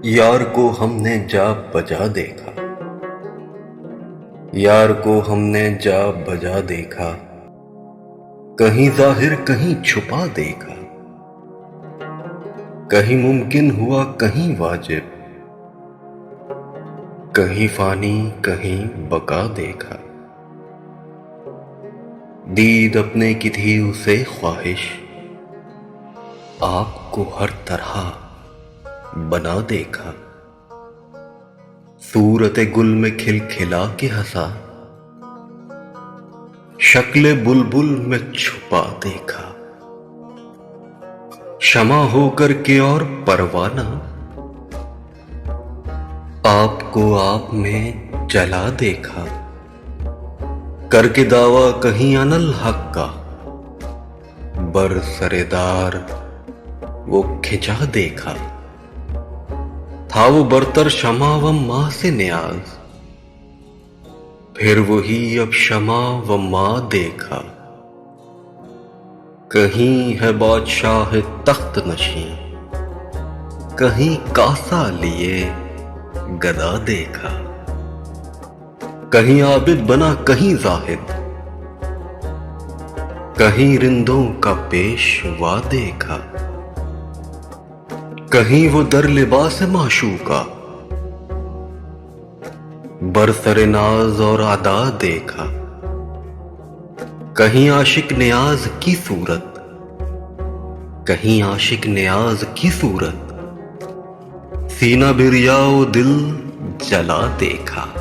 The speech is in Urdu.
یار کو ہم نے جا بجا دیکھا، یار کو ہم نے جا بجا دیکھا، کہیں ظاہر کہیں چھپا دیکھا، کہیں ممکن ہوا کہیں واجب، کہیں فانی کہیں بقا دیکھا۔ دید اپنے کی تھی اسے خواہش، آپ کو ہر طرح بنا دیکھا۔ صورت گل میں کھل کھلا کے ہنسا، شکل بلبل میں چھپا دیکھا۔ شمع ہو کر کے اور پروانہ، آپ کو آپ میں جلا دیکھا۔ کر کے دعویٰ کہیں انا الحق کا، بر سردار وہ کھنچا دیکھا۔ تھا وہ برتر شمع و ماں سے نیاز، پھر وہی اب شمع و ماں دیکھا۔ کہیں ہے بادشاہ تخت نشین، کہیں کاسا لیے گدا دیکھا۔ کہیں عابد بنا کہیں زاہد، کہیں رندوں کا پیشوا دیکھا۔ کہیں وہ در لباس معشوقہ، برسر ناز اور ادا دیکھا۔ کہیں عاشق نیاز کی صورت، کہیں عاشق نیاز کی صورت، سینہ بریا و دل جلا دیکھا۔